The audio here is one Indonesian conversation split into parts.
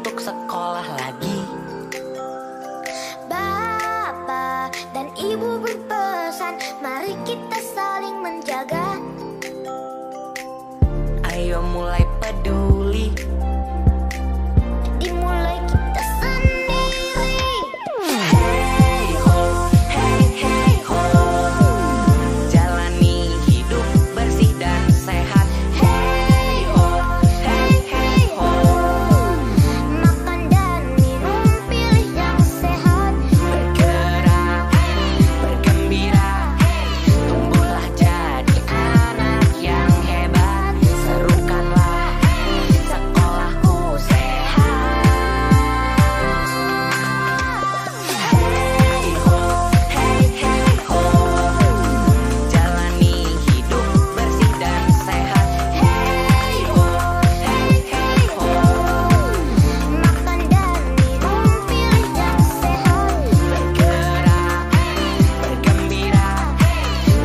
untuk sekolah lagi. Bapak dan Ibu berpesan, mari kita saling menjaga. Ayo mulai peduli, Dimulai kita sendiri. hey ho, hey ho. Jalani hidup bersih dan sehat. Hey ho, hey ho. Makan dan minum, pilih yang sehat. Bergerak, bergembira, tumbuhlah jadi anak yang hebat. Serukanlah sekolahku sehat. Hey ho, hey ho. Jalani hidup bersih dan sehat. Hey ho, hey ho. Makan dan minum, pilih yang sehat. Bergerak, bergembira,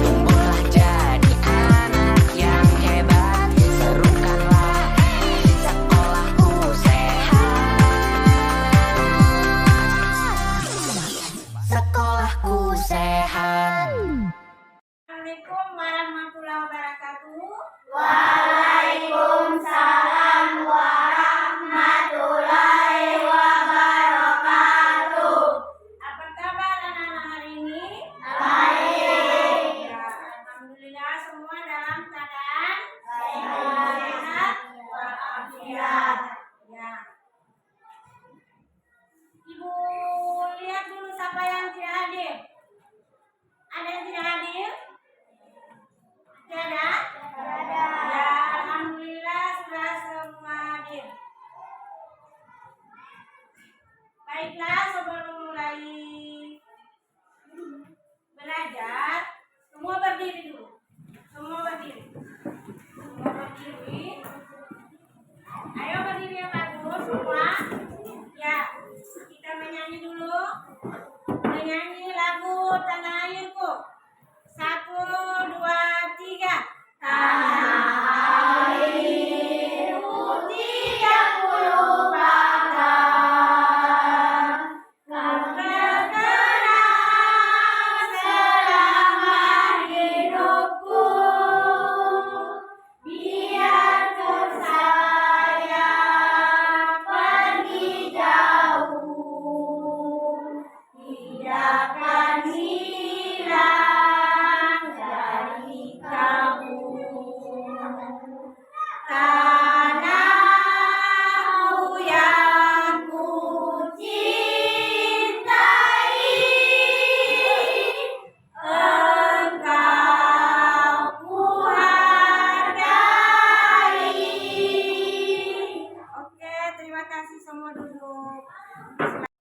tumbuhlah jadi anak yang hebat. Serukanlah sekolahku sehat. Sekolahku sehat. Assalamualaikum warahmatullahi wabarakatuh. Waalaikumsalam warahmatullahi wabarakatuh. Apa kabar anak-anak hari ini? Baik. Ya, alhamdulillah semua dalam keadaan sehat walafiat. Ya. Ibu lihat dulu siapa yang tidak hadir. Ada yang tidak hadir? Tidak ada? Ya, alhamdulillah sudah semua hadir. Baiklah, sebelum mulai belajar, semua berdiri dulu. Semua berdiri. Semua berdiri. Ayo berdiri yang bagus semua. Ya, kita menyanyi dulu. Menyanyi lagu Tanah Airku. 1, 2, 3. Tanah airku tidak kulupakan, kau terkenang selama hidupku. Biarpun saya pergi jauh, tidak akan hilang dari kamu. Tanahku yang ku cintai, engkau ku hargai. Oke, terima kasih, semua duduk.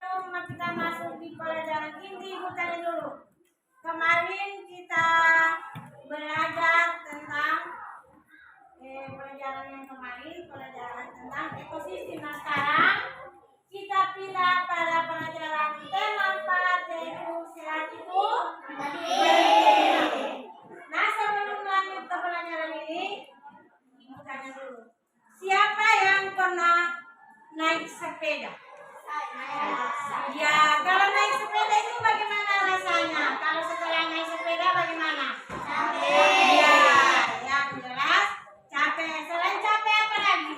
Sebelum kita masuk di pelajaran inti, Ibu tanya dulu. Kemarin kita belajar tentang pelajaran yang kemarin, pelajaran tentang ekosistem. Nah, sekarang kita pindah pada pelajaran tema 4, yaitu sehat itu penting. Nah, sebelum lanjut ke pelajaran ini, Ibu tanya dulu. Siapa yang pernah naik sepeda? Ya, kalau naik sepeda itu bagaimana rasanya? Kalau setelah naik sepeda bagaimana? Ya, yang jelas capek. Selain capek apa lagi?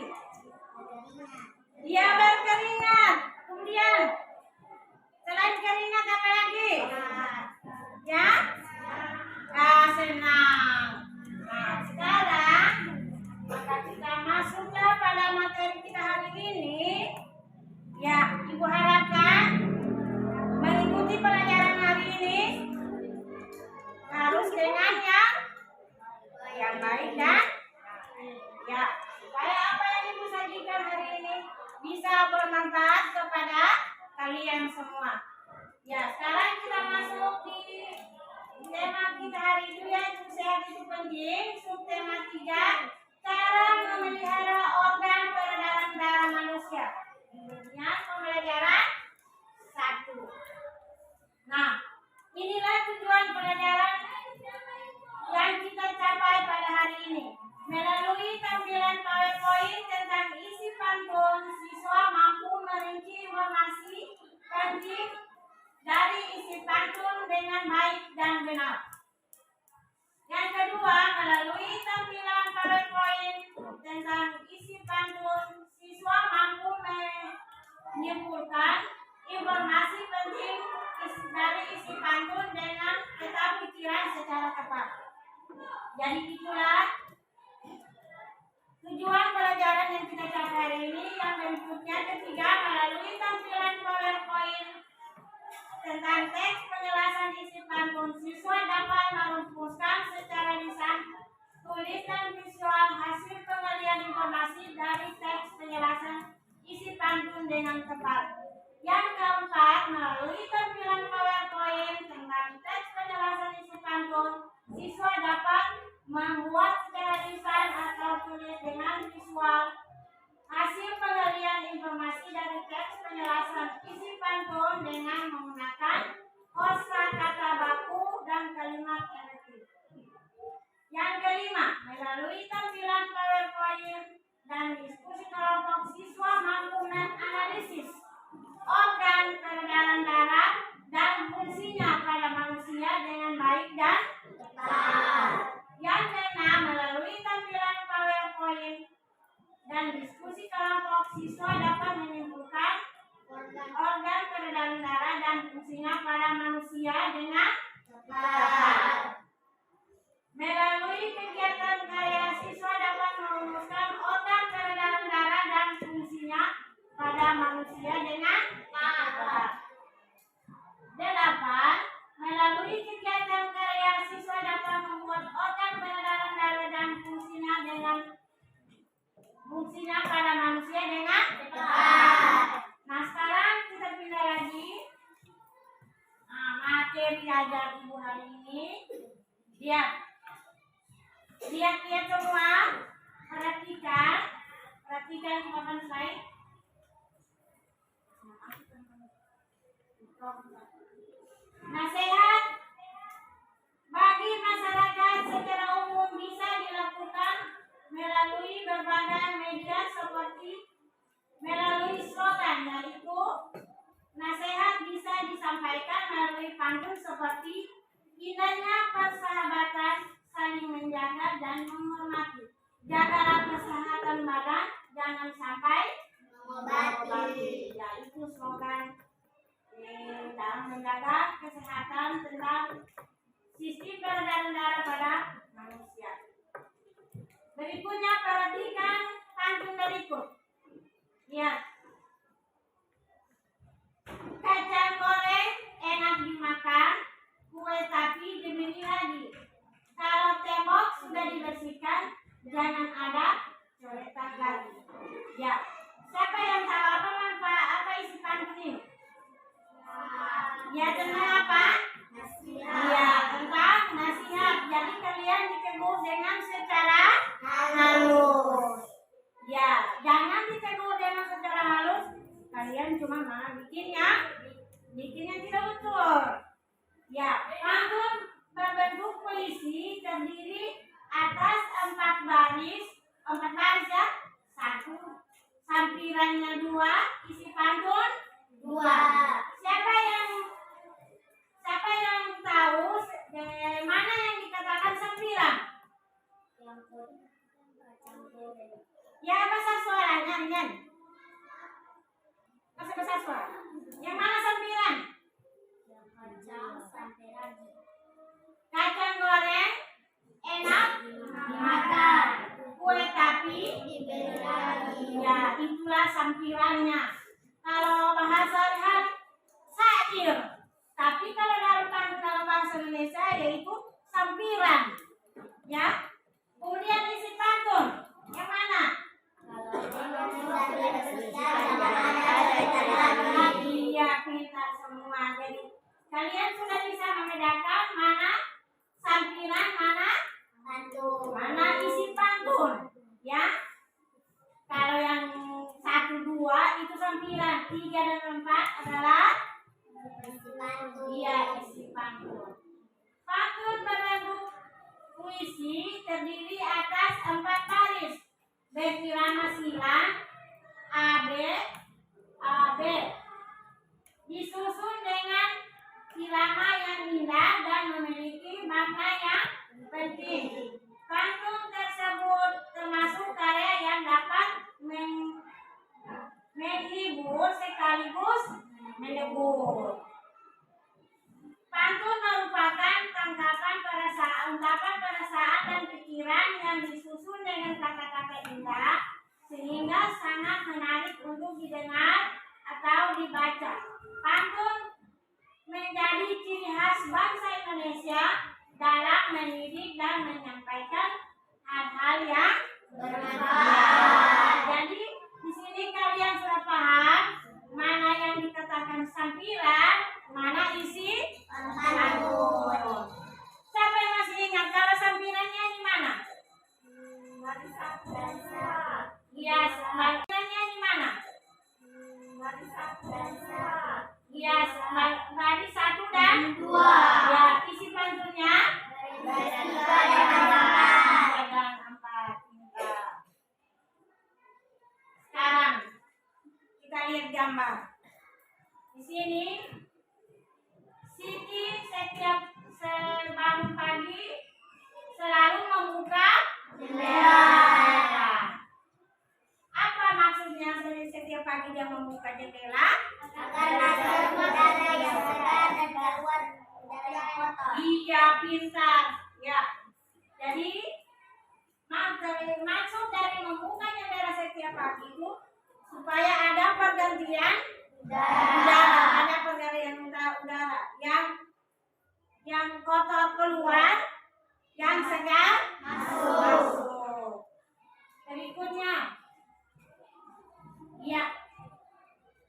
Dia berkeringat. Kemudian selain keringat apa lagi? Ya? Senang. Nah, sekarang maka kita masuklah pada materi kita hari ini. Ya, Ibu harapkan mengikuti pelajaran hari ini harus dengan yang baik dan ya, supaya apa yang Ibu sajikan hari ini bisa bermanfaat kepada kalian semua. Ya, sekarang kita masuk di tema kita hari ini, yaitu sehat itu penting. Subtema 3, cara memelihara organ peredaran darah manusia. Kemudian pembelajaran 1. Nah, inilah tujuan pelajaran yang kita capai pada hari ini. Melalui tampilan PowerPoint tentang isi pantun, siswa mampu dengan baik dan benar. Yang kedua, melalui tampilan PowerPoint tentang isi pantun, siswa mampu menyimpulkan informasi penting dari isi pantun dengan tetap pikiran secara tepat. Jadi itulah tujuan pelajaran yang kita capai hari ini. Yang berikutnya ketiga, melalui tampilan PowerPoint tentang teks penjelasan isi pantun, siswa dapat merumuskan secara lisan, tulis dan visual hasil penggalian informasi dari teks penjelasan isi pantun dengan tepat. Yang keempat, melalui tampilan PowerPoint tentang teks penjelasan isi pantun, siswa dapat membuat secara lisan atau tulis dengan visual hasil penggalian informasi dari teks penjelasan isi pantun dengan menggunakan kosakata baku dan kalimat efektif. Yang kelima, melalui tampilan PowerPoint dan diskusi kelompok, siswa mampu menganalisis organ peredaran darah dan fungsinya pada manusia dengan baik dan tepat. Yang keenam, melalui tampilan PowerPoint dan diskusi kelompok, siswa dapat menyimpulkan organ peredaran darah dan fungsinya pada manusia dengan tepat. Melalui kegiatan karya, siswa dapat merumuskan organ peredaran darah dan fungsinya pada manusia dengan tepat. 8. Melalui kegiatan karya, siswa dapat membuat organ peredaran darah dan fungsinya pada manusia dengan tepat. Nah, sekarang kita pindah lagi. Materi ajar ibu hari ini. Lihat semua. Perhatikan papan slide. Nasihat bagi masyarakat secara umum bisa dilakukan melalui berbagai media seperti melalui slogan, yaitu nasihat bisa disampaikan melalui pantun seperti indahnya persahabatan, saling menjaga dan menghormati, jagalah kesehatan badan, jangan sampai mengobati. Yaitu slogan dalam menjaga kesehatan tentang sistem peredaran darah pada manusia. Berikutnya, perhatikan pantun berikut. Lihat. Kacang goreng enak dimakan, kue tapi dibeli lagi. Kalau tembok sudah dibersihkan, jangan ada coretan lagi. Ya, siapa yang tahu apa isi pantun ini? Ya, tentang apa? Iya, tentang nasihat. Jadi kalian ditegur dengan secara halus. Ya, jangan ditegur dengan secara halus. Kalian cuma malah bikin yang tidak betul. Ya, pantun berbentuk puisi terdiri atas 4 baris ya. 1, sampirannya 2, isi pantun 2. Siapa yang tahu mana yang dikatakan sampiran? Ya, bahasa suaranya kan? Bahasa suara. Yang mana sampiran? Kacang goreng enak dimakan, kue tapi dibeli lagi. Ya, itulah sampirannya. Kalau bahasa hari syair, tapi kalau dalam bahasa Indonesia yaitu sampiran. Ya. Kemudian isi pantun yang mana? Iya, pintar semua. Jadi kalian sudah bisa membedakan mana sampiran, mana pantun, mana isi pantun. Ya. Kalau yang 1, 2 itu sampiran, 3 dan 4 adalah isi pantun. Pantun berbentuk puisi terdiri atas 4 baris berirama silang AB, disusun dengan irama yang indah dan memiliki makna yang penting. Pantun tersebut termasuk karya yang dapat menghibur sekaligus menegur. Pantun merupakan ungkapan perasaan dan pikiran yang disusun dengan kata-kata indah sehingga sangat menarik untuk didengar atau dibaca. Pantun menjadi ciri khas bangsa Indonesia dalam mendidik dan menyampaikan hal-hal yang bermanfaat. Jadi di sini kalian sudah paham mana yang dikatakan sampiran, mana isi pantun. Siapa yang masih ingat kalau sampirannya di mana? Iya, sampirannya di mana? Iya, baris 1 dan 2. Ya, isi pantunnya baris 3 dan 4. Sekarang kita lihat gambar. Di sini Siti setiap bangun pagi selalu membuka jendela. Apa maksudnya setiap pagi dia membuka jendela? Agar masuk udara yang segar dan keluar udara yang kotor. Iya, pintar. Ya. Jadi maksud dari membuka jendela setiap pagi itu supaya ada pergantian udara, ada pergantian udara yang kotor keluar, yang segar masuk. Berikutnya, ya,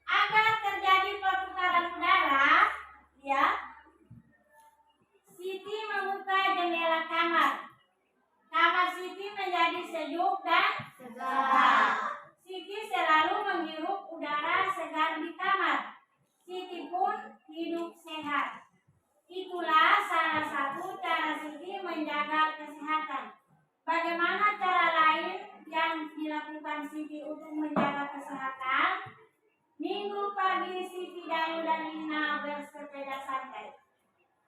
agar terjadi perputaran udara, ya, Siti membuka jendela kamar. Kamar Siti menjadi sejuk dan segar. Siti selalu menghirup udara segar di kamar. Siti pun hidup sehat. Itulah salah satu cara Siti menjaga kesehatan. Bagaimana cara lain yang dilakukan Siti untuk menjaga kesehatan? Minggu pagi Siti, Dayu dan Lina bersepeda santai.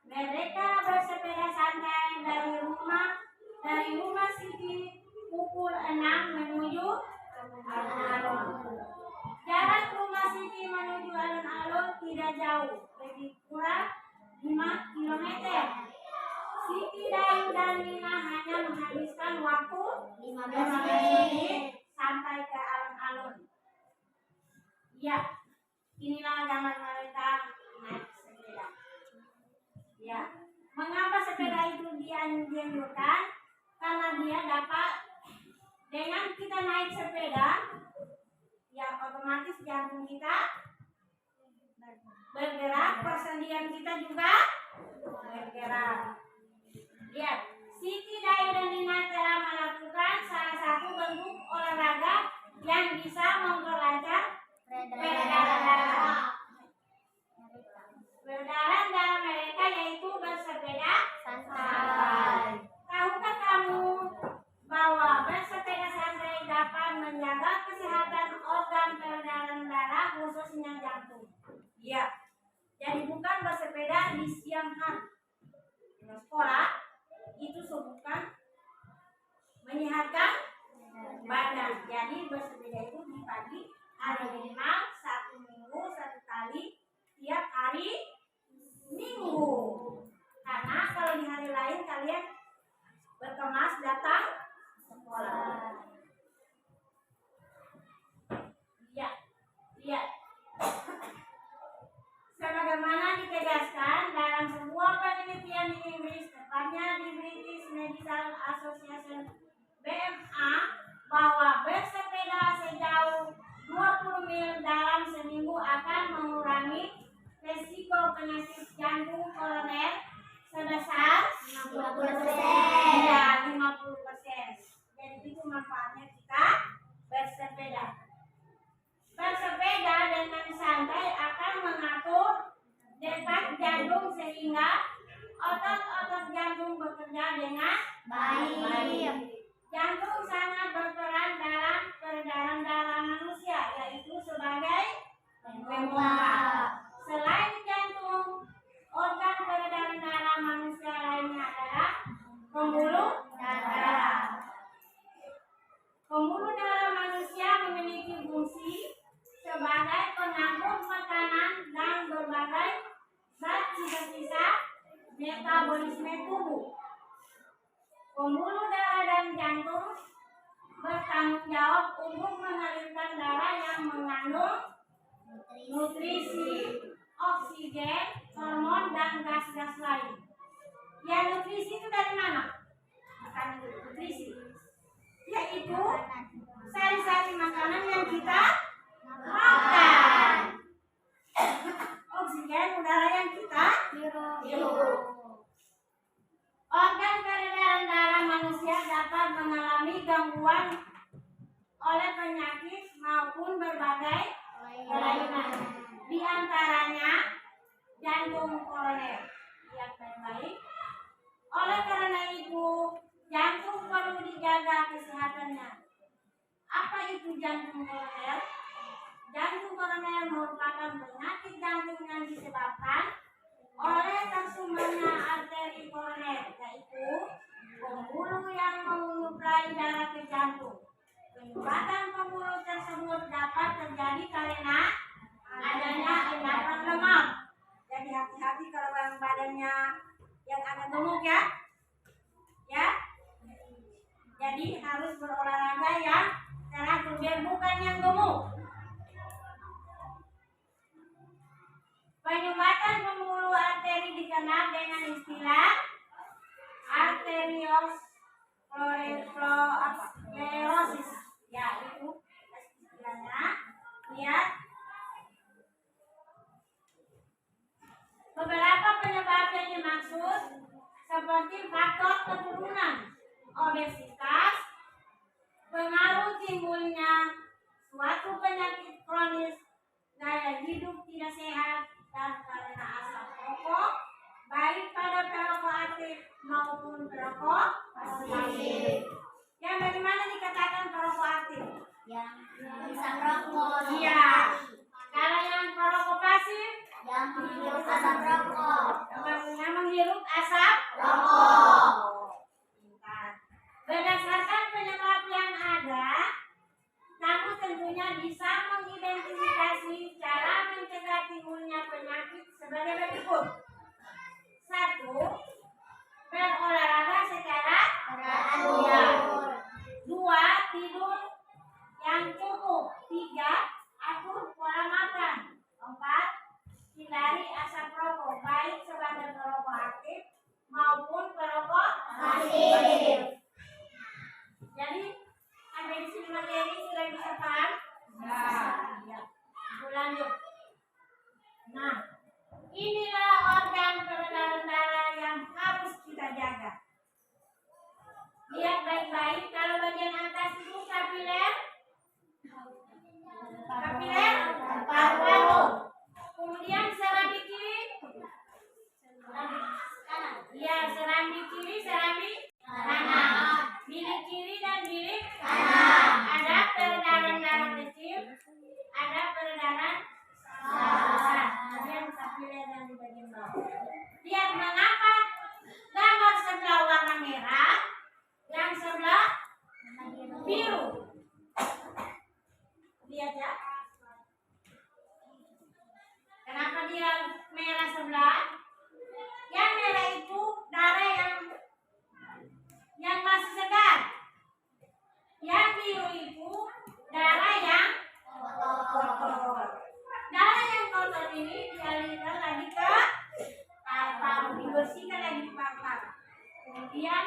Mereka bersepeda santai dari rumah Siti pukul 6 menuju alun-alun. Jarak rumah Siti menuju alun-alun tidak jauh, lebih kurang 5 km. Siti, Dayu dan Lina hanya menghabiskan waktu 15 menit sampai ke alun-alun. Ya, inilah gambar mereka naik sepeda. Ya, mengapa sepeda itu dianjurkan? Karena dia dapat, dengan kita naik sepeda, ya otomatis jantung kita bergerak, persendian kita juga bergerak. Lihat, Siti, Dayu dan Lina telah melakukan salah satu bentuk olahraga yang bisa memperlancar peredaran darah mereka, yaitu bersepeda santai. Tahukah kamu bahwa bersepeda santai dapat menjaga kesehatan organ peredaran darah, khususnya jantung? Ya, jadi bukan bersepeda di siang hari. Di sekolah itu bukan menyehatkan badan. Jadi bersepeda itu di pagi hari, minimal 1 minggu 1 kali tiap hari Minggu. Karena kalau di hari lain kalian berkemas datang sekolah. Ya, lihat. Sebagaimana ditegaskan dalam sebuah penelitian di Inggris, tepatnya di British Medical Association BMA, bahwa bersepeda sejauh 20 mil dalam seminggu akan mengurangi resiko penyakit jantung koroner sebesar 50%. Ya, 50%. Jadi itu manfaatnya kita bersepeda. Bersepeda dengan santai akan mengatur detak jantung sehingga otot-otot jantung bekerja dengan baik. Jantung sangat berperan dalam peredaran darah manusia, yaitu sebagai pemompa. Selain jantung, organ sisa metabolisme tubuh. Pembuluh darah dan jantung bertanggung jawab untuk mengalirkan darah yang mengandung nutrisi, oksigen, hormon, dan gas-gas lain. Ya, nutrisi itu dari mana? Makanan nutrisi, yaitu sari-sari makanan yang kita makan. Oksigen udara yang kita hirup. Organ peredaran darah manusia dapat mengalami gangguan oleh penyakit maupun berbagai kelainan. Di antaranya jantung koroner. Lihat baik-baik. Oleh karena itu, jantung perlu dijaga kesehatannya. Apa itu jantung koroner? Jantung koroner merupakan penyakit jantung yang disebabkan oleh tersumbernya arteri koroner, yaitu pembuluh yang menyuplai darah ke jantung. Penyumbatan pembuluh tersebut dapat terjadi karena adanya endapan lemak. Jadi hati-hati kalau yang badannya yang agak gemuk ya. Jadi harus berolahraga yang teratur biar bukan yang gemuk. Penyumbatan pembuluh arteri dikenal dengan istilah arteriosklerosis. Ya, itu istilahnya. Lihat. Beberapa penyebab yang dimaksud seperti faktor keturunan, obesitas, pengaruh timbulnya suatu penyakit kronis, gaya hidup tidak sehat, dan karena asap rokok, baik pada perokok aktif maupun perokok pasif. Yang bagaimana dikatakan perokok aktif? Yang bisa merokok. Iya. Kalau yang perokok pasif, Yang menghirup asap rokok. yang menghirup asap Rokok. Berdasarkan penyebab yang ada, kamu tentunya bisa mengidentifikasi cara mencegah timbulnya penyakit sebagai berikut. 1. Berolahraga secara Teratur. 2. Tidur yang cukup. 3. Atur pola makan. 4. Hindari asap rokok, baik sebagai perokok aktif maupun perokok Pasif. Jadi sampai di sini materi sudah bisa paham? Ya. Lanjut. Nah, inilah organ peredaran darah yang harus kita jaga. Lihat baik-baik, kalau bagian atas itu kapiler, paru-paru. Kemudian serambi kiri, ya serambi kiri, serambi kanan. Bilik kiri dan bilik kanan. Ada peredaran darah kecil, ada peredaran besar. Kemudian kapiler yang di bagian bawah. Lihat mengapa gambar sebelah warna merah, yang sebelah biru. Lihat ya. Kenapa dia merah sebelah? Yang merah itu darah yang masih segar. Yang biru itu darah yang kotor. Darah yang kotor ini dialirkan lagi ke paru-paru, dibersihkan lagi di paru-paru. Kemudian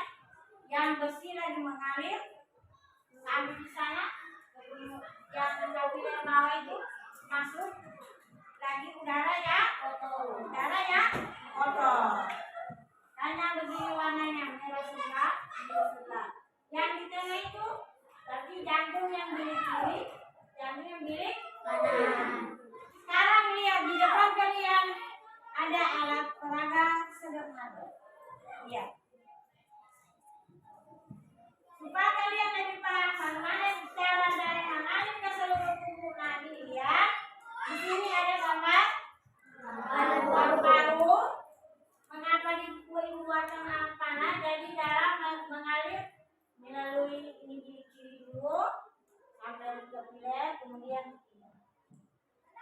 yang bersih lagi mengalir sampai di sana. Yang kapiler bawah itu masuk lagi udara ya kotor. Dan yang begini warnanya merah sebelah, biru sebelah. Yang di tengah itu berarti jantung yang bilik kiri, jantung yang bilik kanan. Sekarang lihat di depan kalian ada alat peraga sederhana. Lihat. Supaya kalian lebih paham bagaimana cara darah mengalir ke seluruh tubuh. Nah, ini lihat. Di sini ada gambar paru-paru. Mengapa dibuatkan alat panah? Jadi darah mengalir melalui ini kiri dulu sampai ke kapiler, kemudian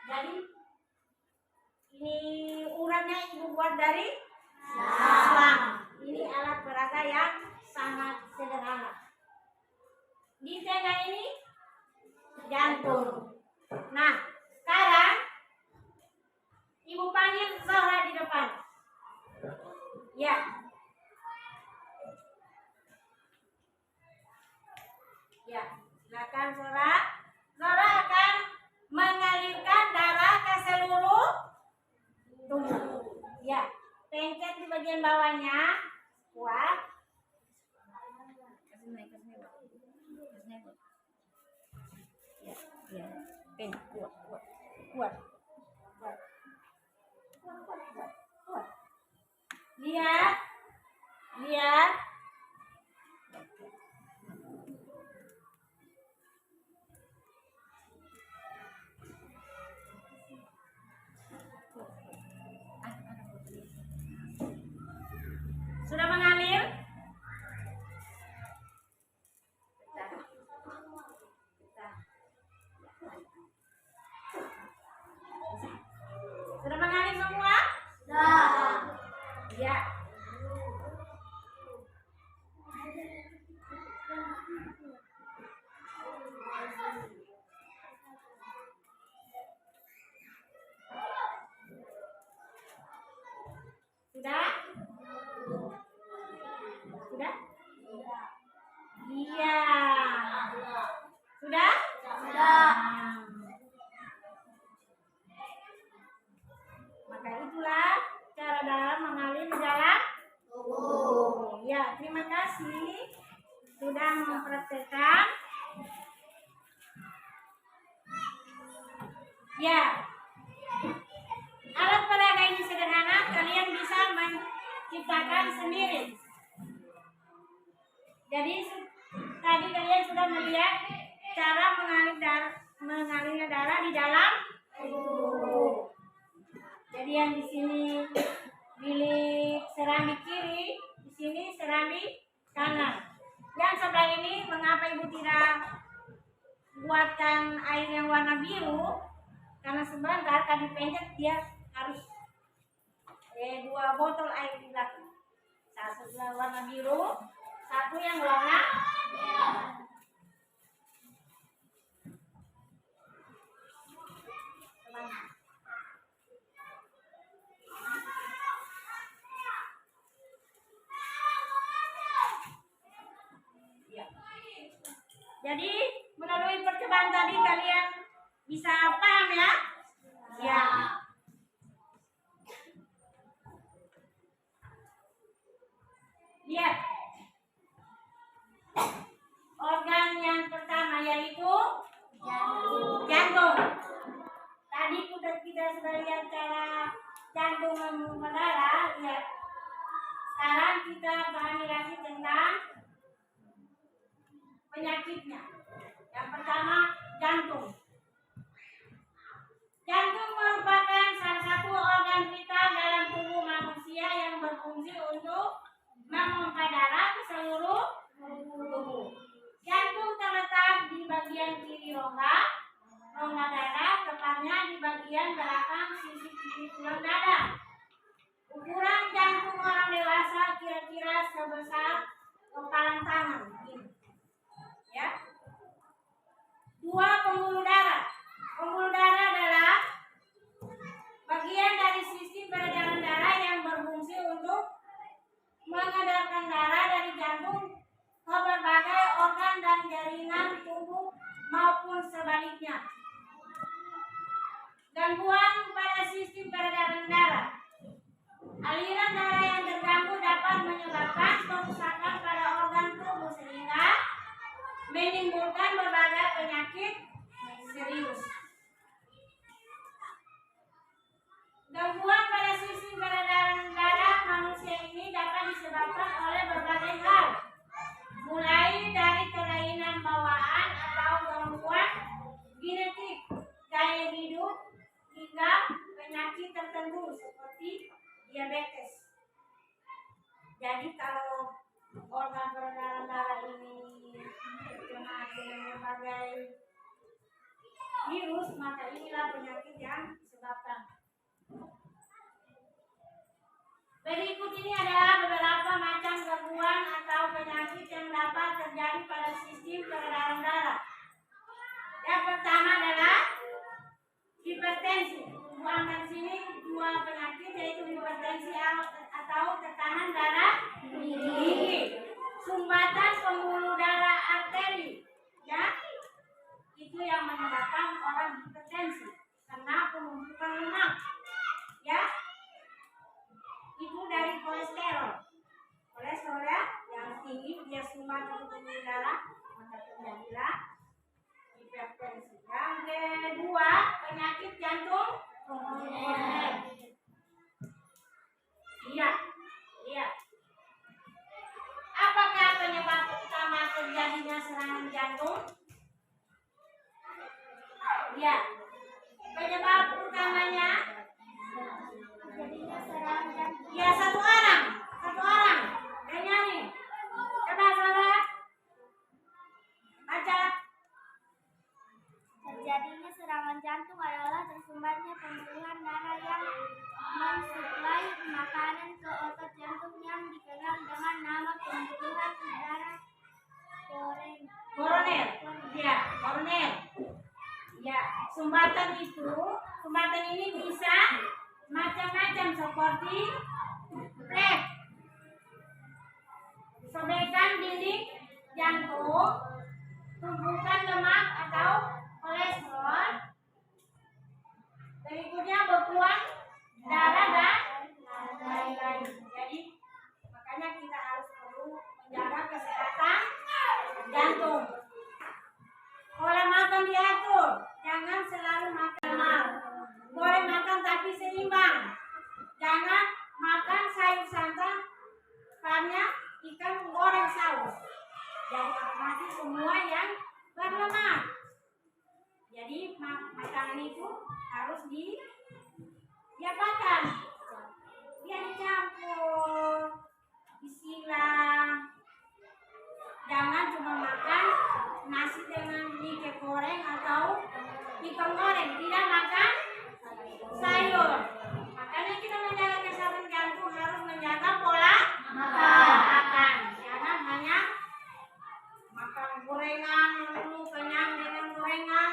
jadi ini urat semuanya ibu buat dari selang. Ini alat peraga yang sangat sederhana. Di tengah ini jantung. Nah, sekarang ibu panggil Zahra di depan. Ya. Ya, silakan Zahra. Zahra akan mengalirkan darah ke seluruh tubuh. Ya, pencet di bagian bawahnya. Kuat. Ya, ya. Kuat, kuat. Kuat. Kuat. Kuat. Lihat. Lihat. Sudah mengalir? Sudah mengalir semua? Sudah. Ya. Sudah? Sudah? Iya. Sudah? Sudah. Maka itulah cara darah mengalir di dalam tubuh. Ya, terima kasih sudah mempraktekkan. Ya. Alat peraga ini sederhana, kalian bisa menciptakan sendiri. Jadi tadi kalian sudah melihat cara mengalirnya darah di dalam tubuh. Jadi yang di sini bilik seramik kiri, di sini seramik kanan. Yang sebelah ini mengapa ibu tidak buatkan air yang warna biru? Karena sebentar tadi pencet dia harus 2 botol air di belakang. Satu yang warna biru, satu yang warna merah. Jadi melalui percobaan tadi kalian bisa paham ya? Ya. Lihat. Organ yang pertama yaitu jantung. Tadi kita sudah lihat cara jantung memompa darah. Lihat. Sekarang kita pahami lagi tentang penyakitnya. Yang pertama, jantung. Jantung merupakan salah satu organ vital dalam tubuh manusia yang berfungsi untuk memompa darah ke seluruh tubuh. Jantung terletak di bagian kiri rongga darah, tepatnya di bagian belakang sisi kiri tulang dada. Ukuran jantung orang dewasa kira-kira sebesar kepalan tangan. Ya. 2 pembuluh darah. Pembuluh darah adalah bagian dari sistem peredaran darah yang berfungsi untuk mengedarkan darah dari jantung ke berbagai organ dan jaringan tubuh maupun sebaliknya. Gangguan pada sistem peredaran darah. Aliran darah yang terganggu dapat menyebabkan kerusakan pada organ tubuh sehingga menimbulkan berbagai penyakit serius. Gangguan pada sistem peredaran darah manusia ini dapat disebabkan oleh berbagai hal, mulai dari kelainan bawaan atau gangguan genetik, gaya hidup, hingga penyakit tertentu seperti diabetes. Jadi kalau organ peredaran darah ini terkena dengan berbagai virus pertama adalah hipertensi. Ibu angkat sini dua penyakit yaitu hipertensi atau tekanan darah tinggi, sumbatan pembuluh darah arteri, ya, itu yang menyebabkan orang hipertensi karena penumpukan lemak, ya, itu dari kolesterol ya, yang tinggi dia sumbatan pembuluh darah, maka terjadilah hipertensi. Yang kedua penyakit jantung koroner. Iya. Apakah penyebab utama terjadinya serangan jantung? Iya. Penyebab utamanya? Terjadinya serangan jantung. Ya, satu orang. Nyanyi. Coba saudara. Baca. Terjadinya serangan jantung adalah tersumbatnya pembuluhan darah yang mensuplai makanan ke otot jantung yang dikenal dengan nama pembuluhan darah Koroner. Ya, koroner. Ya, sumbatan ini bisa macam-macam seperti plek, sobekan dinding jantung, tumpukan lemak atau kolesterol. Berikutnya bekuan darah dan lain-lain. Jadi makanya kita harus perlu menjaga kesehatan jantung. Pola makan diatur, jangan selalu makan lemak. Boleh makan tapi seimbang. Jangan makan sayur santan, banyak ikan goreng saus. Jadi otomatis semua yang berlemak. Jadi makanan itu harus diapakan? Dia dicampur, disilang. Jangan cuma makan nasi dengan ikan goreng atau ikan goreng. Tidak makan sayur. Makanya kita menjaga kesehatan jantung harus menjaga pola makan. Jangan hanya makan gorengan dulu, kenyang dengan gorengan.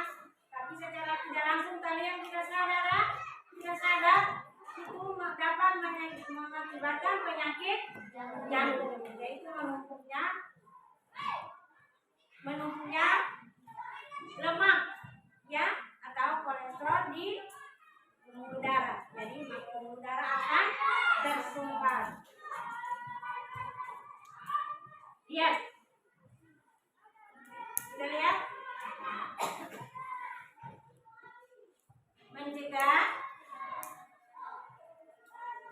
Tapi secara tidak langsung kalian tidak sadar itu dapat mengakibatkan penyakit jantung, yaitu menumpuknya lemak, ya, atau kolesterol di pembuluh darah. Jadi pembuluh darah akan tersumbat. Lihat, kita lihat. Mencegah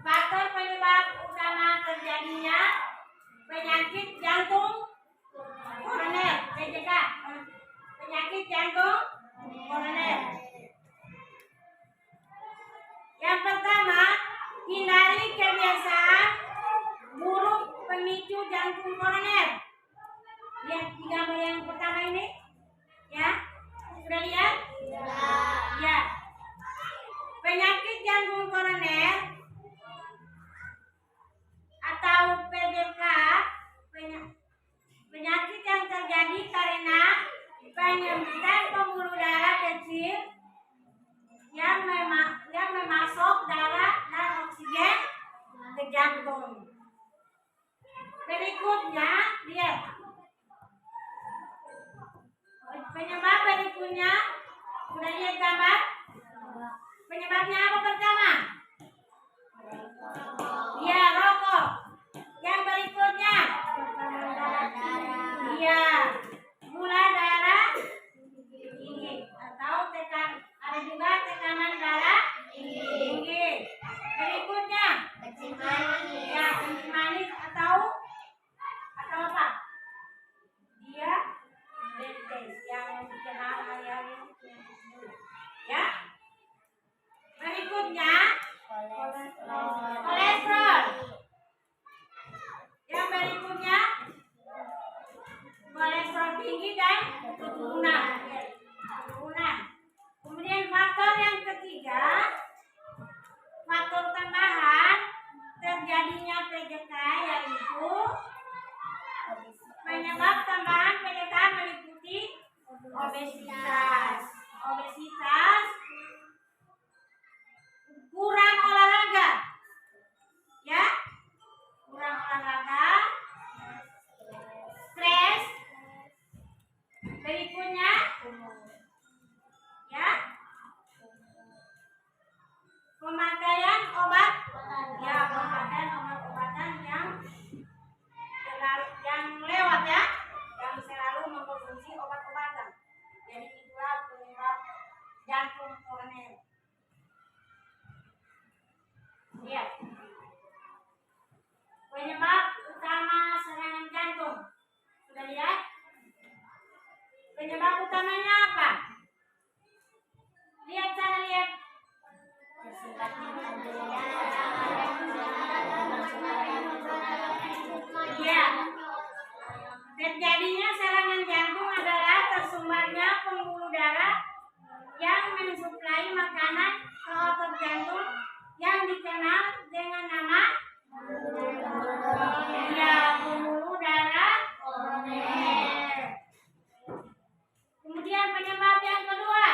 faktor penyebab utama terjadinya penyakit jantung koroner, PJK, penyakit jantung koroner. Yang pertama, hindari kebiasaan buruk pemicu jantung koroner. Lihat di gambar yang pertama ini, ya, sudah lihat? Ya. Penyakit jantung koroner atau PJK, penyakit yang terjadi karena penyempitan pembuluh darah kecil yang memasuk darah dan oksigen ke jantung. Berikutnya, lihat. Penyebab berikutnya, sudah lihat gambar? Penyebabnya apa pertama? Ya, rokok. Yang berikutnya? Iya, gula darah tinggi atau ada juga tekanan darah tinggi. Berikutnya? Ya, kencing manis atau apa? Dia diabetes yang dikenal hari-hari. Ya. Berikutnya kolesterol. Yang berikutnya kolesterol tinggi dan keturunan. Kemudian faktor yang ketiga, faktor tambahan terjadinya PJK yaitu penyebab tambahan PJK meliputi obesitas. Lihat. Penyebab utama serangan jantung. Sudah lihat? Penyebab utamanya apa? Lihat sana, lihat. Iya. Terjadinya serangan jantung adalah tersumbatnya pembuluh darah yang mensuplai makanan ke otot jantung yang dikenal dengan nama pembuluh darah koroner. Kemudian penyebab yang kedua.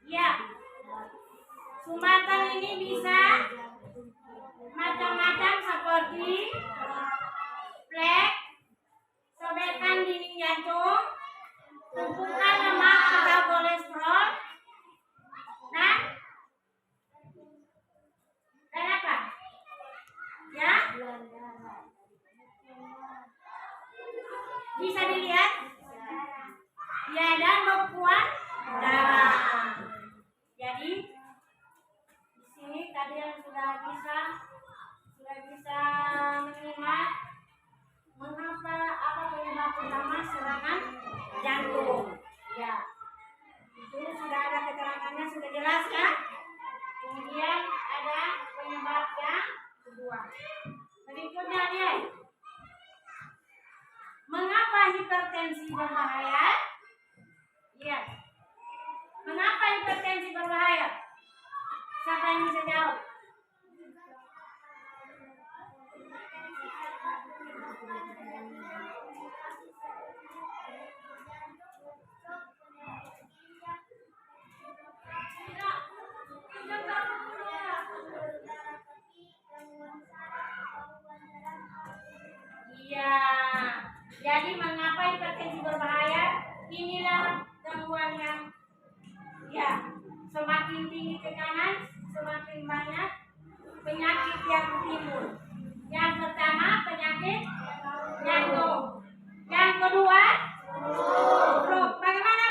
Ya, sumbatan ini bisa macam-macam seperti flek, sobekan dinding jantung, tumpukan lemak atau kolesterol, dan apa? Ya, bisa dilihat. Ya, dan bekuan darah. Jadi di sini kalian sudah bisa menyimak mengapa apa penyebab utama serangan jantung. Ya, itu sudah ada keterangannya, sudah jelas kan? Kemudian ada penyebab yang kedua. Berikutnya lihat. Mengapa hipertensi berbahaya? Lihat. Mengapa hipertensi berbahaya? Siapa yang bisa jawab? Iya. Jadi mengapa hipertensi berbahaya? Inilah gangguan yang semakin tinggi tekanan, semakin banyak penyakit yang timbul. Yang pertama penyakit jantung. Yang kedua stroke. Bagaimana?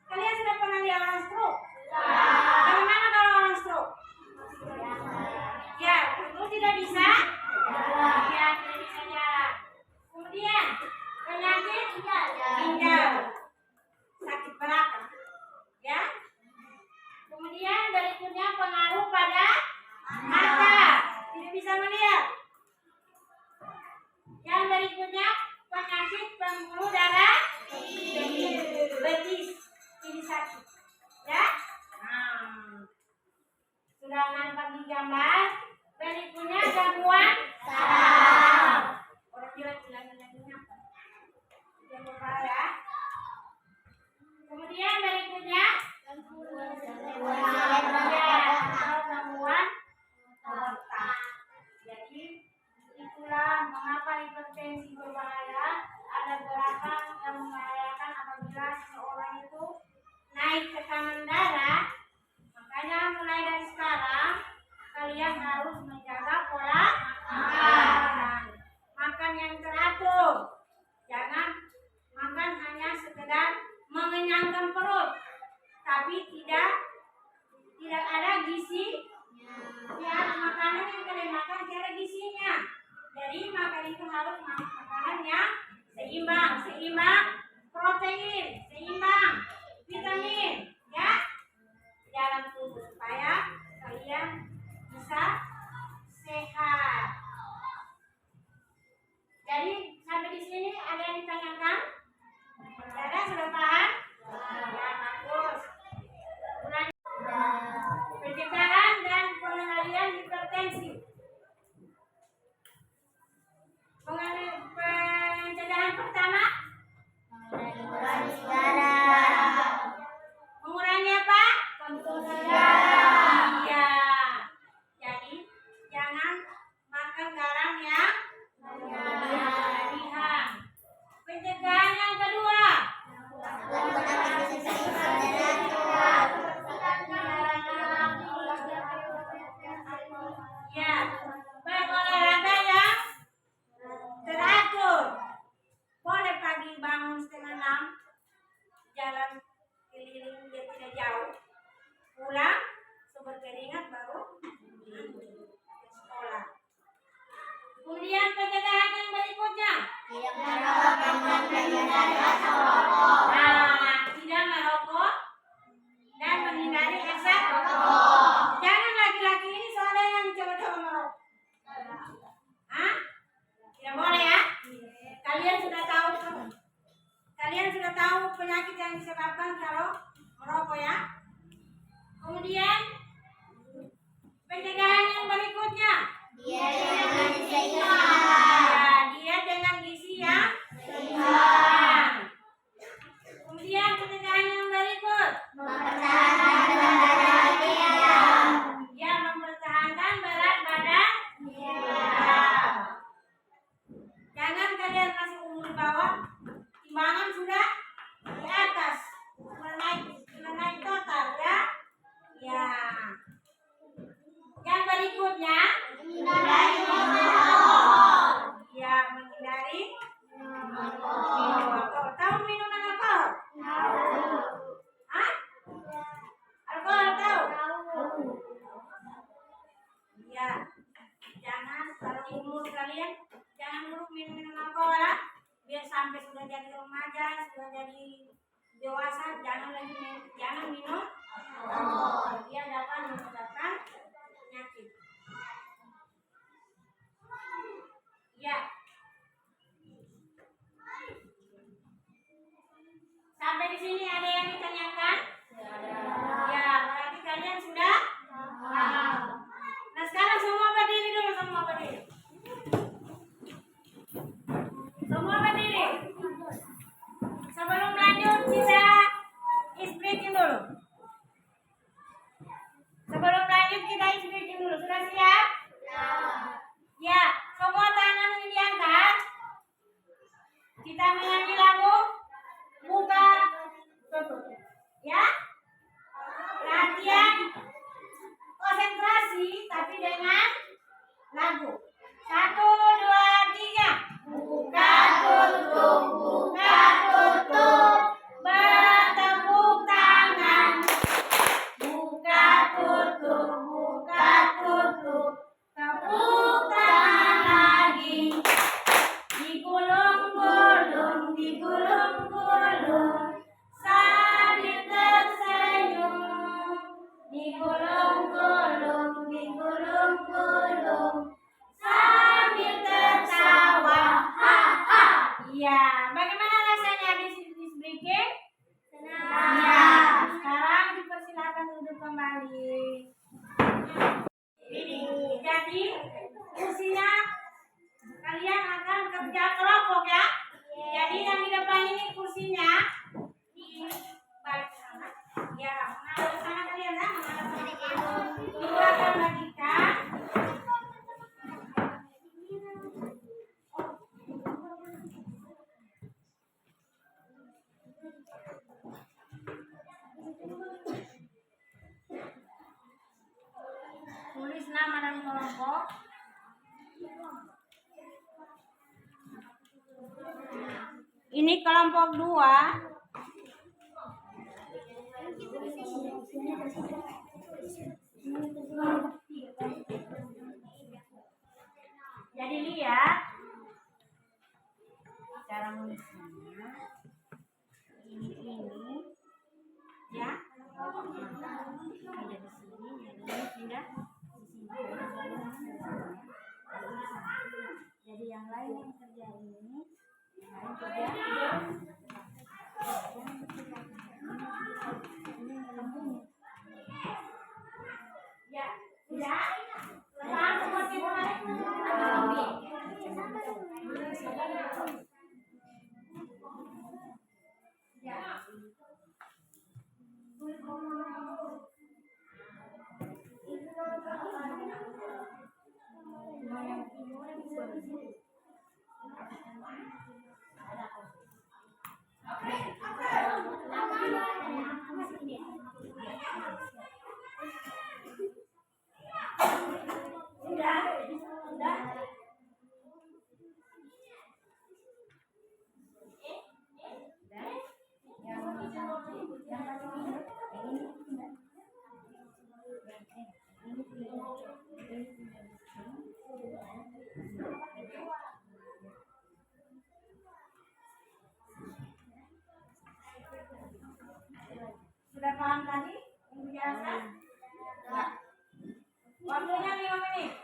Kalian sudah pernah lihat orang stroke? Bagaimana kalau orang stroke? Ya, itu tidak bisa. Ya, tidak bisa jalan. Kemudian penyakit ginjal, sakit berat, ya. Kemudian berikutnya pengaruh pada mata, tidak bisa melihat. Yang berikutnya penyakit pembuluh darah betis, ini sakit, ya. Nah, sudah nampak di gambar. Berikutnya gangguan saraf. Orang bilang apa? Yang berbahaya. Kemudian berikutnya gangguan otak. Jadi itulah mengapa hipertensi berbahaya. Ada gerakan yang membahayakan apabila seseorang itu naik tekanan darah. Makanya mulai dari sekarang kalian Kemudian pencegahan yang berikutnya. Ya, dia dengan gizi yang seimbang. Kemudian pencegahan yang berikut. Ya, mempertahankan berat badan. Jangan kalian masih umur di bawah, timbangan sudah di atas, menaik total ya. Ya. Yang berikutnya, ya, menghindari minum alkohol. Tahu minuman alkohol? Hah? Alkohol tahu? Ya. Jangan kalau umur kalian jangan dulu minum alkohol ya. Biar sampai sudah jadi remaja, sudah jadi dewasa, jangan minum alkohol. Dia dapat menyebabkan penyakit. Ya. Sampai di sini ada yang ditanyakan? Ya, berarti kalian sudah paham. Nah, sekarang semua berdiri dulu, semua berdiri. Semua berdiri. Sebelum lanjut kita ice breaking dulu. Sebelum lanjut kita ice breaking dulu. Sudah siap? Ya, semua tangan ini diangkat. Kita menyanyi lagu buka tutup. Ya? Latihan konsentrasi tapi dengan lagu. 1, 2, 3. Buka tutup, buka tutup. Bertepuk tangan. Buka tutup, buka tutup. Tepuk tangan lagi. Digulung-gulung, digulung-gulung. Sambil tersenyum. Digulung-gulung, digulung-gulung. Sambil tertawa. Ha ha. Iya, bagaimana rasanya habis ice breaking? Senang. Iya, sekarang dipersilakan duduk kembali. Jadi kursinya kalian akan kerja kelompok ya. Jadi yang di depan ini kursinya di balik sana. Ya, menghadap sana kalian ya, menghadap sana. Ibu akan bagikan. Tulis nama dan kelompok. Ini kelompok 2. Jadi lihat cara menulisnya. Ini ya. Ada di sini, ini pindah di sini. Jadi yang lain yang kerja ini, yang lain kerja. Ya, sudah. Lepas seperti mulai. Ya. Sudah paham tadi penjelasan? Waktunya 5 menit.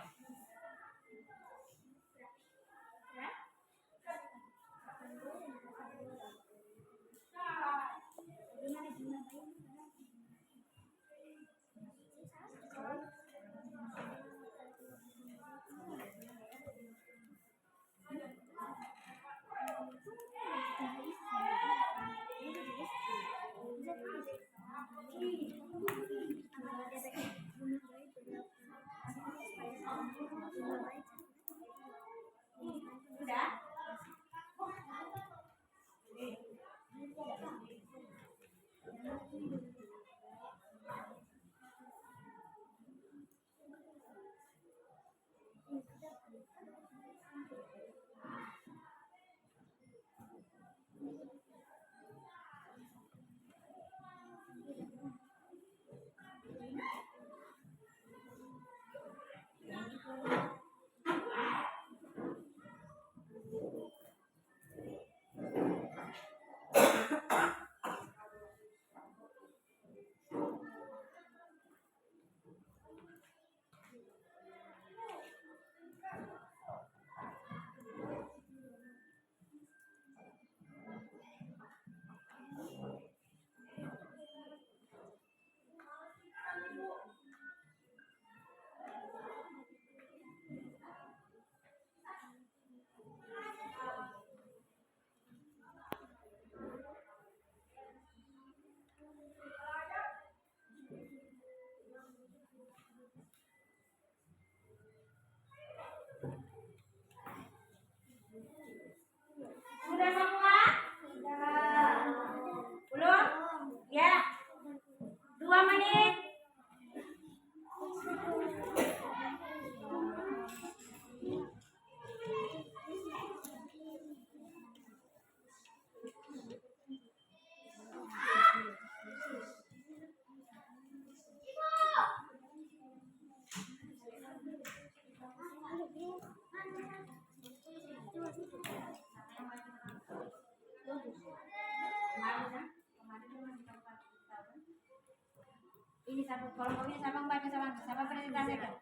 kelompoknya sama baca sama presentasikan.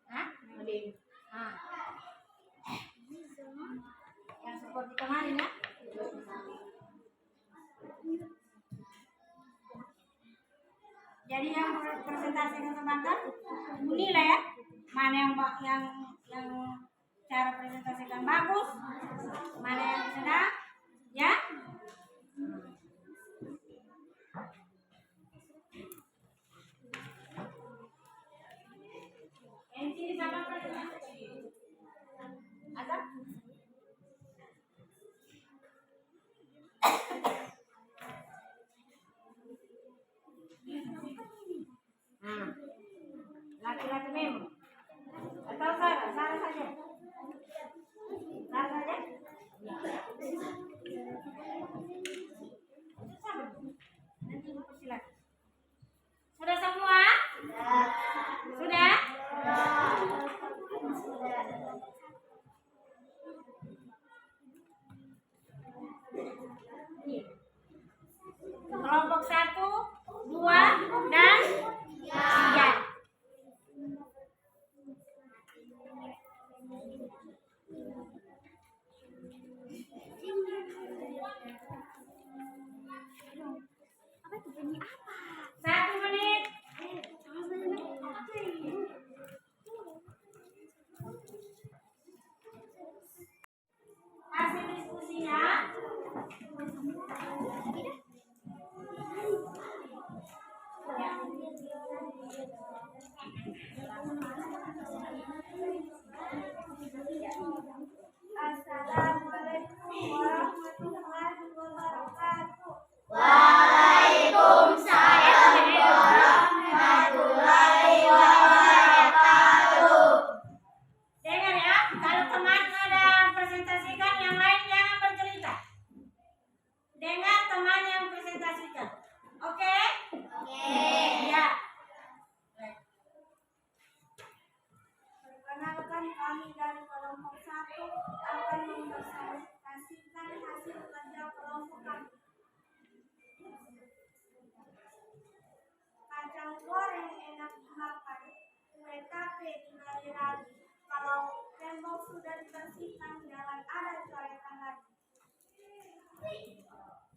Hah? Ah. Yang seperti kemarin ya. Jadi yang presentasikan sebentar, nilai ya. Mana yang cara presentasikan bagus, mana yang sedang, ya. Yang sini sama presentasi. Ada? Laki-laki memang. Atau Sarah saja. Sarah saja. Nanti silakan. Sudah semua? Sudah? Kelompok 1, 2, dan 3. Apa itu bunyi apa? 1 menit. Hasil diskusinya. Assalamualaikum warahmatullahi wabarakatuh. Waalaikumsalam warahmatullahi wabarakatuh. Dengar ya, kalau teman ada presentasikan, yang lain jangan bercerita. Dengar teman yang presentasikan. Oke? Ya. Perkenalkan, kami dari kelompok 1 akan mempresentasikan hasil kerja kelompok kami. Kacang goreng enak dimakan, kue tape digali lagi. Kalau tembok sudah dibersihkan, jangan ada coretan lagi.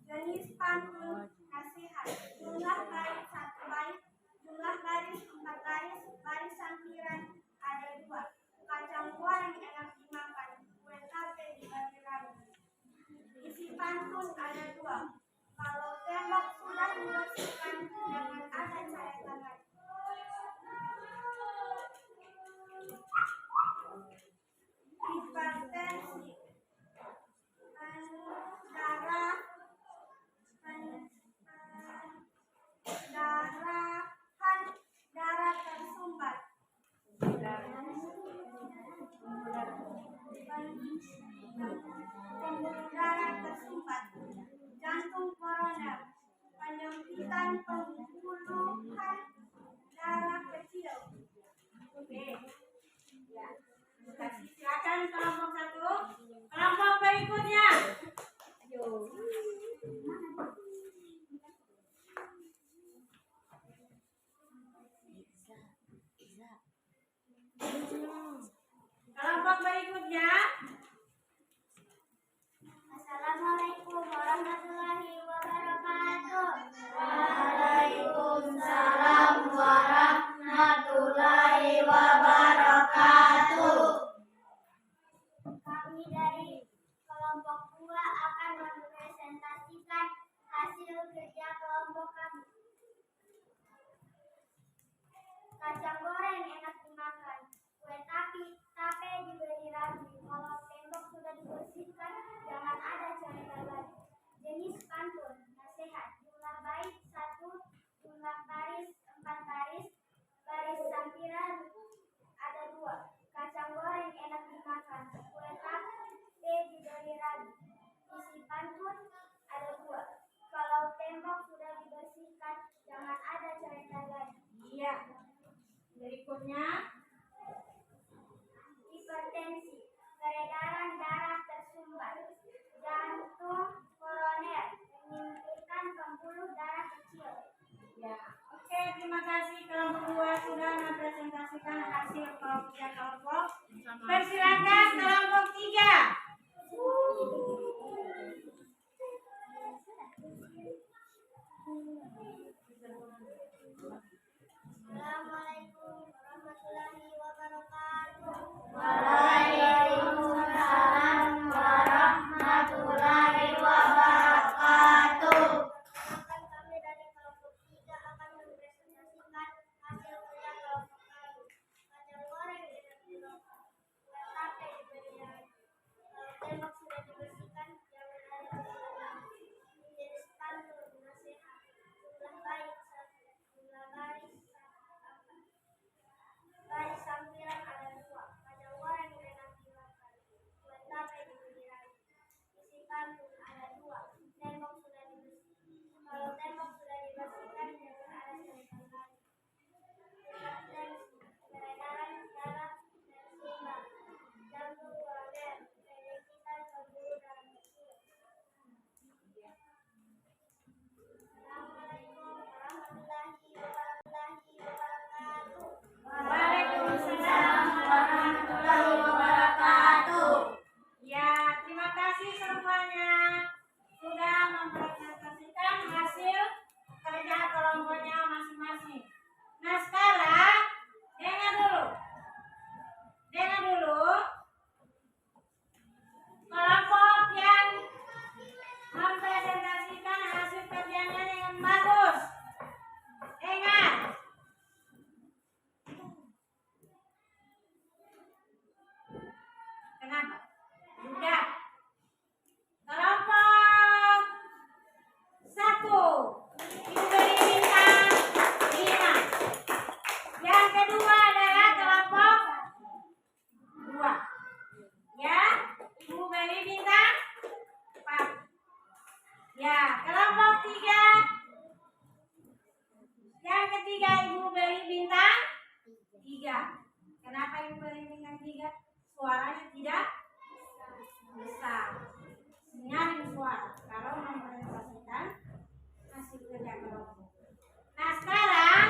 Jenis pantun nasihat, jumlah baris 1 bait, jumlah baris 4 baris, baris sampiran ada 2. Kacang goreng enak dimakan, kue tape dibagi lagi. Isi pantun ada 2. Kalau tembok sudah dibersihkan, jangan ada coretan lagi. Hipertensi, darah tersumbat, pembuluh darah tersumbat, jantung koroner, penyempitan pembuluhan darah kecil. Oke. Ya. Silakan kelompok 1. Kelompok berikutnya. Kelompok berikutnya. Assalamualaikum warahmatullahi wabarakatuh. Waalaikumsalam warahmatullahi wabarakatuh. Kami dari kelompok 2 akan mempresentasikan hasil kerja kelompok kami. Kacang goreng enak dimakan, kue tape diberi ragi. Kalau tembok sudah dibersihkan, jangan ada coretan lagi. Jenis pantun nasihat, jumlah bait 1, jumlah baris 4 baris, baris sampiran ada 2. Kacang goreng enak dimakan, kue tape diberi ragi. Isi pantun ada 2. Kalau tembok sudah dibersihkan, jangan ada coretan lagi. Iya. Berikutnya. Hipertensi, peredaran darah tersumbat, jantung koroner, menyingkirkan pembuluh darah kecil. Ya. presentasi kelompok 2 sudah mempresentasikan hasil kelompok. Persilakan kelompok 3. Assalamualaikum warahmatullahi wabarakatuh. Waalaikumsalam warahmatullahi wabarakatuh. Perkenalkan, kami dari kelompok 3 akan mempresentasikan hasil kerja kelompok kami. Kacang goreng enak dimakan, kue tape diberi ragi. Kalau tembok sudah dibersihkan, jangan ada kesalahan. Jenis pantun, nasihat, jumlah baik, jumlah baris, baris sampiran ada 2. Kacang goreng enak dimakan, kue tape diberi ragi. Isi pantun ada 2. Tembok sudah dibersihkan. Kalau tembok sudah dibersihkan, jangan ada selesai lagi. Hipertensi, peredaran darah dan sumber, jantung koroner, penyakit pembuluh darah kecil. Assalamualaikum warahmatullahi wabarakatuh. Waalaikumsalam warahmatullahi wabarakatuh. Ya, terima kasih semuanya sudah mempresentasikan hasil kerja kelompoknya masing-masing. Nah, sekarang dengar dulu kelompok yang mempresentasikan hasil kerjanya dengan bagus. Dengar. Kenapa? Udah. Kelompok 1 diberi bintang 5. Yang kedua adalah kelompok 2. Ya, Ibu beri bintang 4. Ya, kelompok 3. Yang ketiga Ibu beri bintang 3. Kenapa Ibu beri bintang 3? Suaranya tidak besar. Nyaring suara kalau mempresentasikan hasil kerja kelompok. Nah, sekarang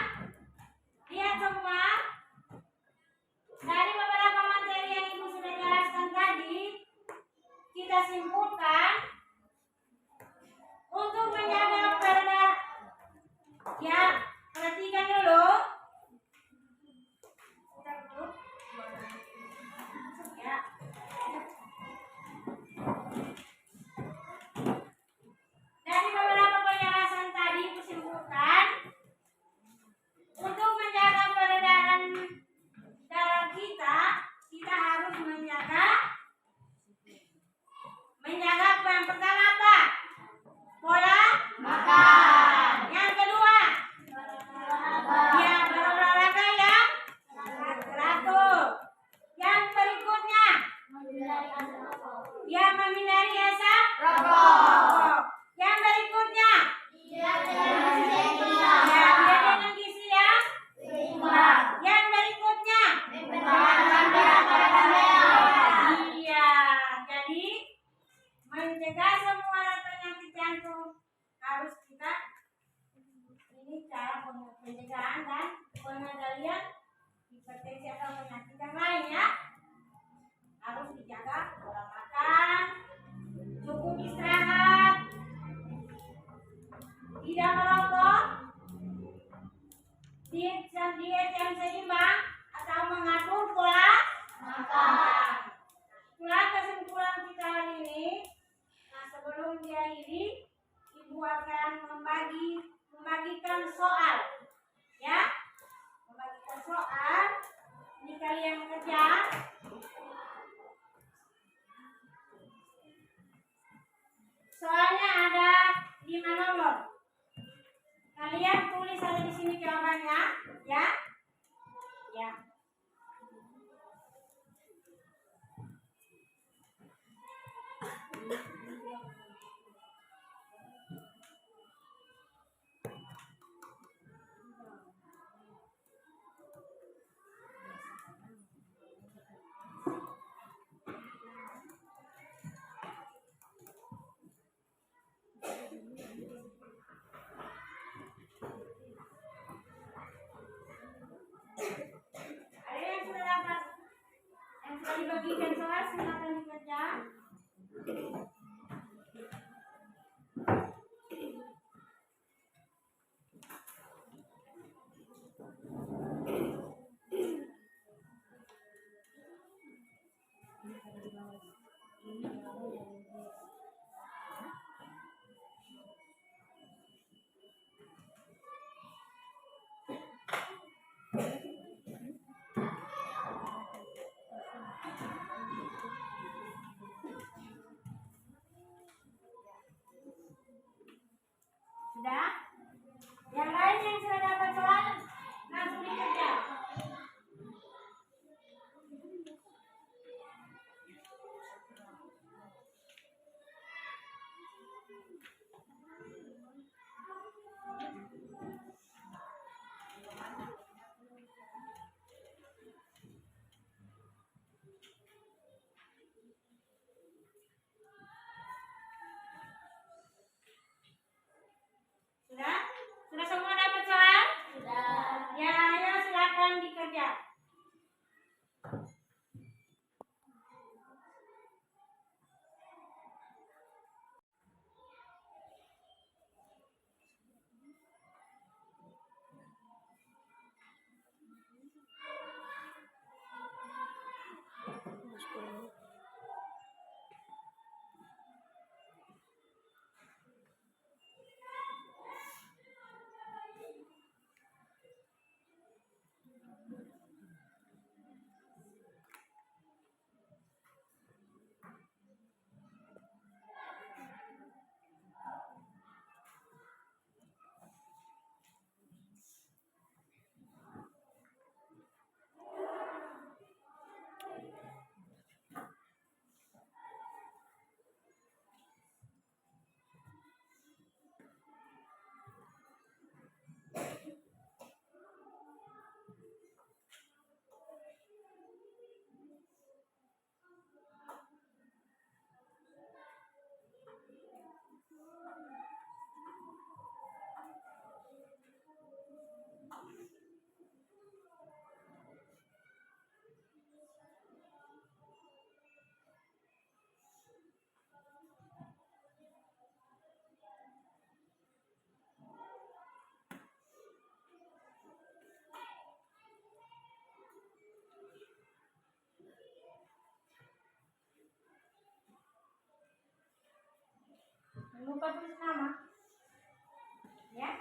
lihat semua dari beberapa materi yang Ibu sudah jelaskan tadi, kita simpulkan untuk menjaga peredaran. Ya, perhatikan dulu. Ya. Dari beberapa penjelasan tadi kusimpulkan untuk menjaga peredaran darah kita harus menjaga yang pertama apa? Pola Makan. Yang kedua, ya berolahraga yang teratur. Yang berikutnya, ya menghindari asap rokok. Yang berikutnya, ya dengan gizi yang Seimbang. Yang berikutnya, Mempertahankan berat badan sehat. iya. Jadi mencegah semua penyakit jantung harus kita ini cara pencegahan dan pengendalian hipertensi atau penyakit yang lain ya. Harus dijaga pola makan, cukup istirahat, tidak merokok, diet yang seimbang atau mengatur pola makan. Itulah kesimpulan kita hari ini. Nah, sebelum diakhiri, Ibu akan membagikan soal, ya, membagikan soal. Ini kalian kerja. Soalnya ada 5 nomor. Kalian tulis aja di sini jawabannya, ya. Ya. Sudah? Yang lain yang sudah dapat soal langsung dikerja. Sudah? Sudah semua dapat soal? Sudah. Ya, ayo silakan dikerja. Jangan lupa tulis nama. Ya.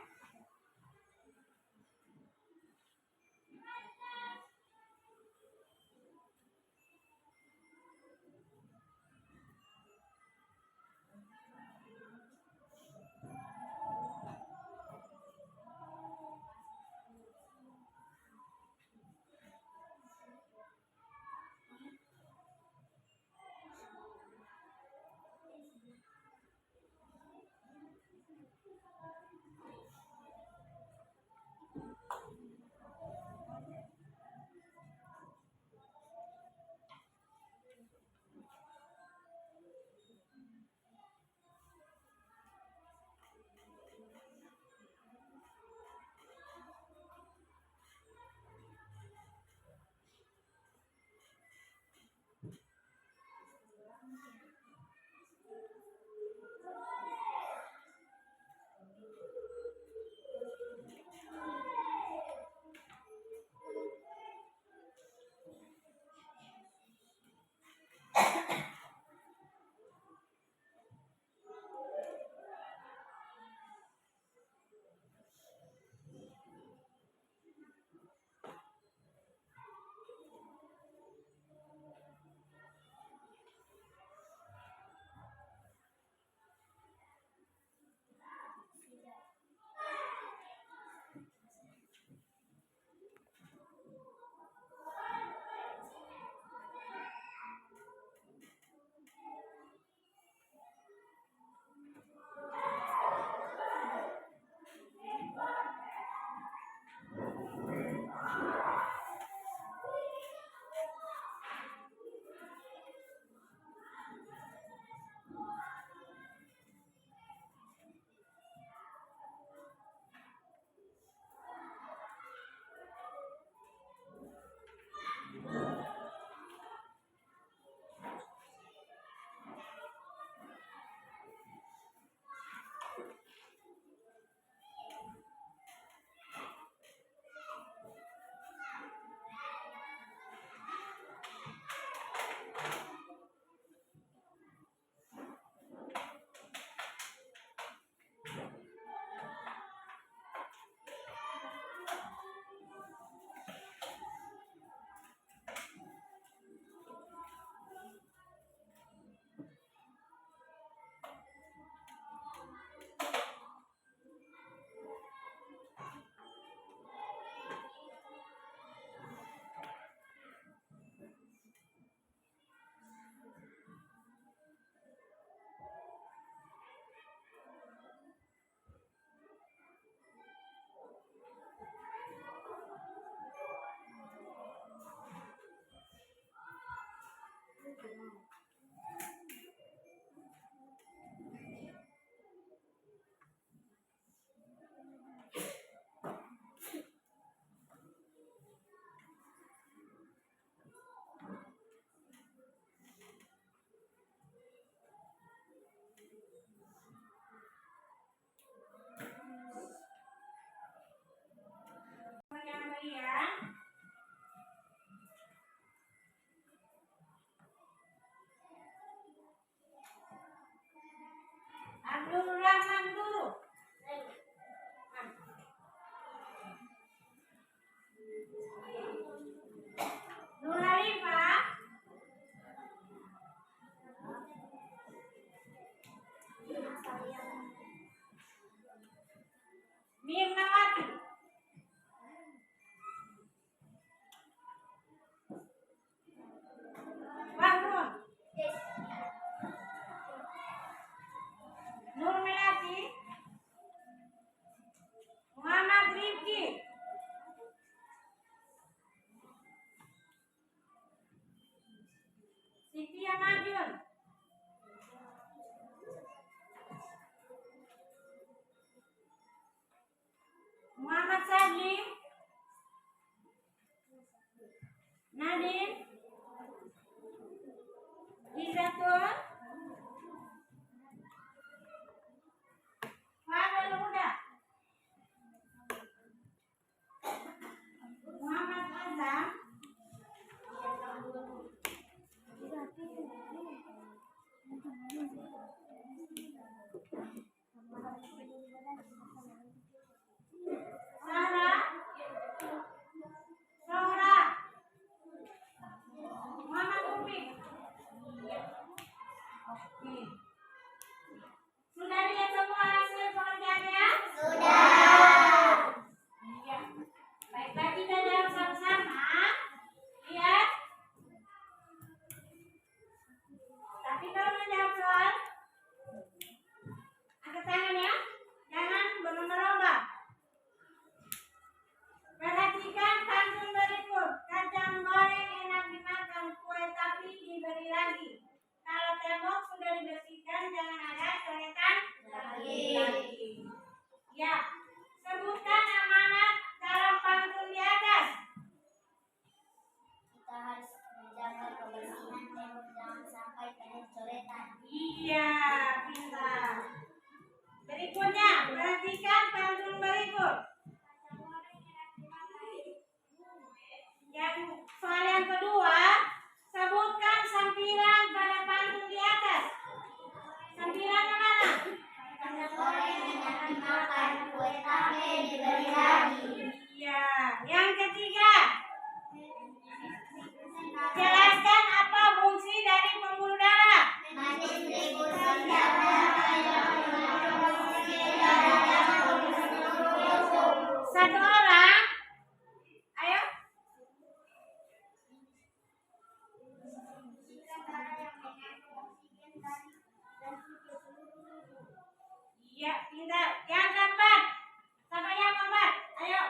Nur Halifah. Mirnawati. Bahrun. Nur Melati. Muhammad Rifki. Siti Majun. Muhammad Sadli. Nadine. Izatul. Fadil Huda. Muhammad Azam. Sarah. Sohra. Muhammad Ufik. Oke. Sudah lihat semua hasil pekerjaannya? Sudah. Iya. Baiklah, kita jawab sama-sama. Lihat. Tapi kalau menjawab soal, angkat tangan ya. Jangan berlomba-lomba. Perhatikan pantun berikut. Kacang goreng enak dimakan, kue tapi diberi lagi. Kalau tembok sudah dibersihkan, jangan ada coretan lagi. Ya, sebutkan amanat dalam pantun di atas. Kita harus menjaga kebersihan tembok, jangan sampai banyak coretan. Iya, pintar. Berikutnya, perhatikan pantun berikut. Yang soal yang kedua, sebutkan sampiran pada pantun di atas. Sampiran yang mana? Kacang goreng enak dimakan, kue tape diberi lagi. Iya. Yang ketiga, jelaskan apa fungsi dari pembuluh darah. Mendistribusi darah yang memproduksi darah yang di seluruh tubuh. Satu orang. Ayo. Iya, pintar. Yang keempat. Sampai yang keempat. Ayo.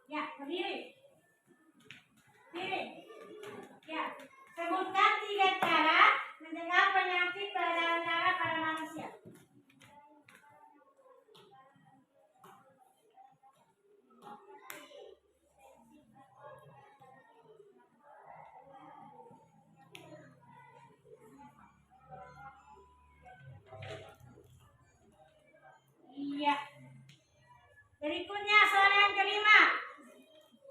Ya, berdiri. Berdiri. Ya, sebutkan 3 cara mencegah penyakit peredaran darah pada manusia. Iya. Berikutnya soal yang kelima.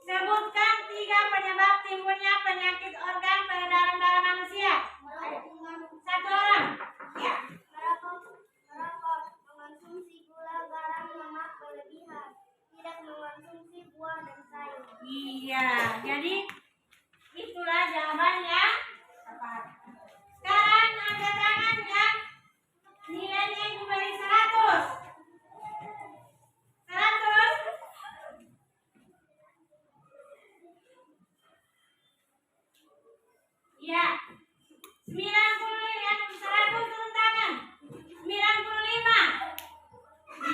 Sebutkan 3 penyebab timbulnya penyakit organ peredaran darah manusia. Ayo. Satu orang. Ya. Merokok, mengonsumsi gula, garam, lemak berlebihan, tidak mengonsumsi buah dan sayur. Iya. Jadi itulah jawabannya. Tepat. Sekarang angkat tangan yang nilainya diberi 100. 100. Ya. 90 yang 100 turun tangan. 95.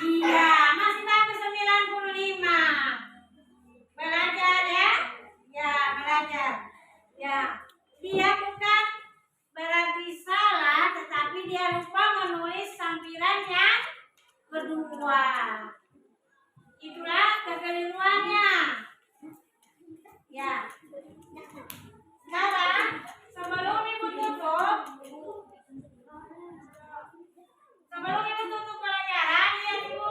Iya, masih bagus 95. Belajar ya. Ya, belajar. Ya. Dia bukan berarti salah, tetapi dia lupa menulis sampiran yang kedua. Itulah kekeliruannya. Ya. Sekarang sebelum ibu tutup pelajaran, lihat ibu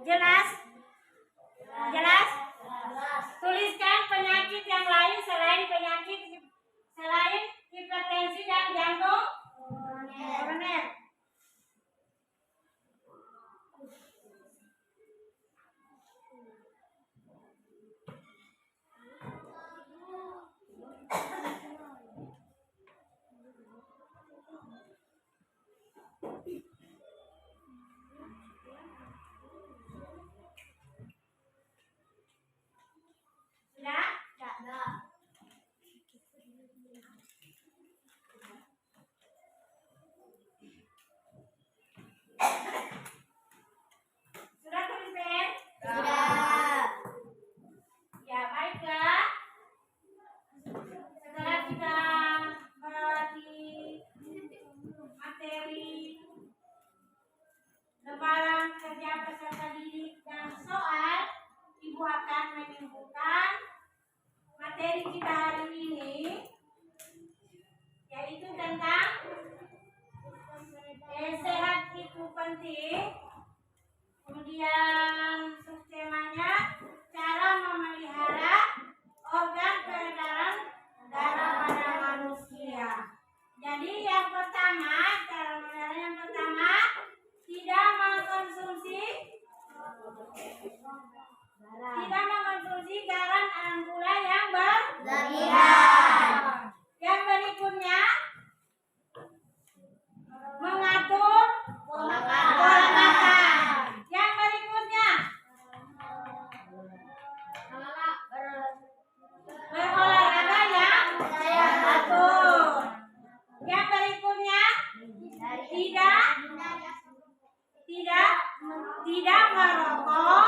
Jelas? Jelas? Tuliskan penyakit yang lain selain hipertensi dan jantung koroner. Sudah? Sudah tulis PR? Ya, baiklah. Setelah kita melatih materi lembaran kerja peserta didik dan soal, Ibu akan menyebutkan materi kita hari ini, yaitu tentang sehat itu penting. Kemudian subtemanya cara memelihara organ peredaran darah pada manusia. Jadi yang pertama, cara memelihara yang pertama, tidak mengkonsumsi garam dan gula yang berlebihan. Yang berikutnya, mengatur pola makan. Yang berikutnya, berolahraga yang teratur. Yang berikutnya, tidak merokok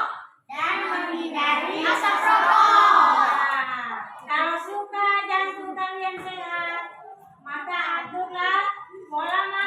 dan menghindari asap rokok. Kalau suka jantung kalian sehat, maka aturlah pola makan.